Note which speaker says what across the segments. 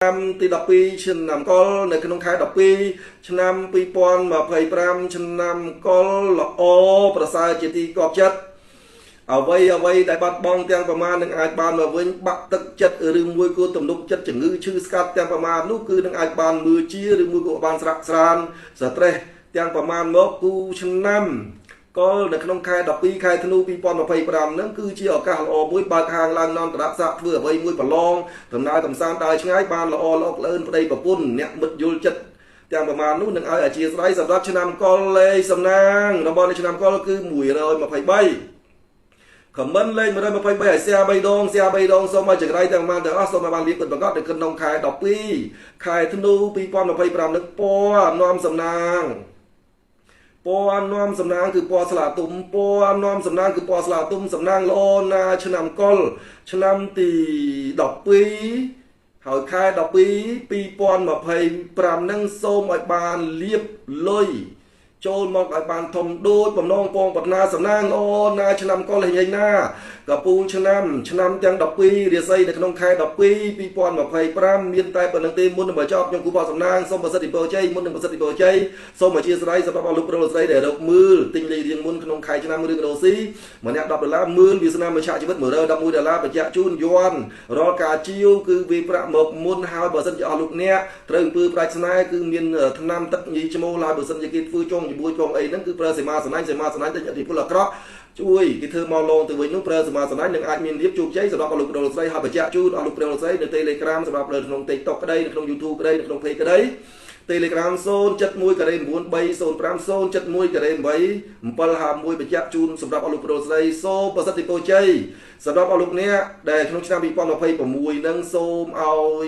Speaker 1: ទី12ឆ្នាំកុលនៅក្នុងខែ12ឆ្នាំ2025ឆ្នាំកុលល្អប្រសើរជាទីគាប់ចិត្តអ្វីដែលបាត់បង់ទាំងប្រមាណនឹងអាចបានមកវិញបាក់ទឹកចិត្តឬមួយក៏ទំនុកចិត្តជំងឺឈឺស្កាត់ទាំងប្រមាណនោះគឺនឹងអាចបានមើលជាឬមួយក៏បានស្រាក់ស្រានស្ត្រេសទាំងប្រមាណមកគូឆ្នាំកុលនៅក្នុងខែ12ខែធ្នូ2025ហ្នឹងគឺជាឱកាសល្អមួយបើកហាងឡើងនន្តរស័ក្តិធ្វើអ្វីមួយប្រឡងដំណើរកំសាន្តដើរឆ្ងាយបានល្អល្អក្លឿនប្តីប្រពន្ធអ្នកមិត្តយល់ចិត្តទាំងប្រមាណនោះនឹងឲ្យអធិស្ឋានសម្រាប់ឆ្នាំកុលលេខសំណាងរបស់នៃឆ្នាំកុលគឺ123ខមមិនលេខ123ឲ្យ share 3ដងសូមឲ្យចង្រៃទាំងប្រមាណទាំងអស់សូមឲ្យបានលៀបពិតប្រកបនៅក្នុងខែ12ខែធ្នូ2025នេះពណ៌នាំសំណាងពណ៌នាំសំណាងគឺពណ៌ស្លាទុំពណ៌នាំសំណាងគឺពណ៌ស្លាទុំសំណាងល្អណាឆ្នាំកុលឆ្នាំទី12ហើយខែ12 2025នឹងសូមឲ្យបានលៀបលុយចូលមកឲ្យបានធំដូចបំណងពងប្រាថ្នាសំណាងល្អណាឆ្នាំកុលហិញណាកពូលឆ្នាំទាំង12រាសីនៅក្នុងខែ12 2025មានតែប៉ុណ្្នឹងទេមុននឹងបញ្ចប់ខ្ញុំគូបោសំណាងសូមប្រសិទ្ធិពរជ័យមុននឹងប្រសិទ្ធិពរជ័យសូមអធិស្ឋានសម្រាប់អស់លោកប្រុសលោកស្រីដែលរកមើលទិញលេខរៀងមុនក្នុងខែឆ្នាំឬក៏ដូស៊ីម្នាក់$10មើលវាសនាមច្ឆជីវិត$111បញ្ជាក់ជូនយន់រាល់ការជាវគឺវាប្រាក់មកមុនហើយបើសិនជាអស់លោកអ្នកត្រូវអំពើប្រាជ្ញាគឺមានថ្នាំទឹកញីឈ្មោះឡើយបើសិនជាគេធ្វើចុងជាមួយចុងអីហ្នឹងគឺប្រើសេមាសណាញ់ទៅអធិពលអាក្រក់ជួយគេធ្វើមកឡងទៅវិញនោះប្រើសេមាសណាញ់នឹងអាចមានលៀបជោគជ័យសម្រាប់អស់លោកប្រុសលោកស្រីហើយបញ្ជាក់ជូនអស់លោកប្រុសលោកស្រីនៅ Telegram សម្រាប់លើក្នុង TikTok ក្តីនៅក្នុង YouTube ក្តីនៅក្នុង Page ក្តី Telegram 071-93071-8 បញ្ជាក់ជូនសម្រាប់អស់លោកប្រុសលោកស្រីសូមប្រសិទ្ធិពរជ័យសម្រាប់អស់លោកអ្នកដែលក្នុងឆ្នាំ2026នឹងសូមឲ្យ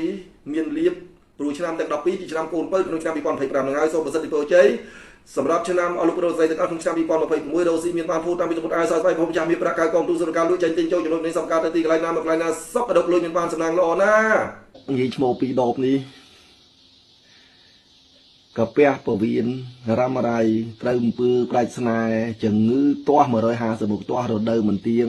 Speaker 1: មានលៀបព្រោះឆ្នាំទាំង12ជាឆ្នាំកូនពៅក្នុងឆ្នាំ2025នឹងហើយសូមប្រសិទ្ធិពរជ័យសម្រាប់ឆ្នាំអស់លោកប្រុសស្រីទាំងអស់ក្នុងឆ្នាំ2026រោស៊ីមានបានพูดតាមពីសមុទ្រអាយសោស្បែបខ្ញុំចាស់មានប្រាក់កាយកងទូសរការលួចចេញទិញចូលចំណុចនេះសំការទៅទីកន្លែងណាមកកន្លែងណាសុខកដុកលួយមានបានសំណាងល្អណានិយាយឈ្មោះពីរដបនេះកាពះពវៀនរ៉ាំរៃត្រូវអំពើប្រាជ្ញាជំងឺទាស់150មុខទាស់រដូវមិនទៀង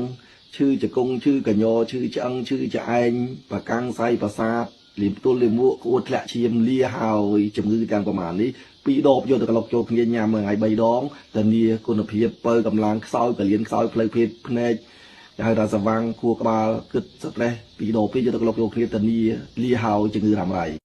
Speaker 1: ឈឺចង្គង់ឈឺកញ្ញឈឺឆ្អឹងឈឺឆ្អែងប្រកាំងសៃប្រសាទលៀមផ្ទុលលៀមមួកក្អួតធ្លាក់ឈាមលាហើយជំងឺទាំងប្រមាណនេះពីរដបយកទៅក្លុកចូលគ្នាញ៉ាំមួយថ្ងៃ3ដងធានាគុណភាពបើកម្លាំងខ្សោយកលៀនខ្សោយផ្លូវភេទភ្នែកគេហៅថាសវាំងខួរក្បាលគិតស្ត្រេសពីរដបពីរយកទៅក្លុកចូលគ្នាធានាលាហើយជំងឺរ៉ាំរ៉ៃ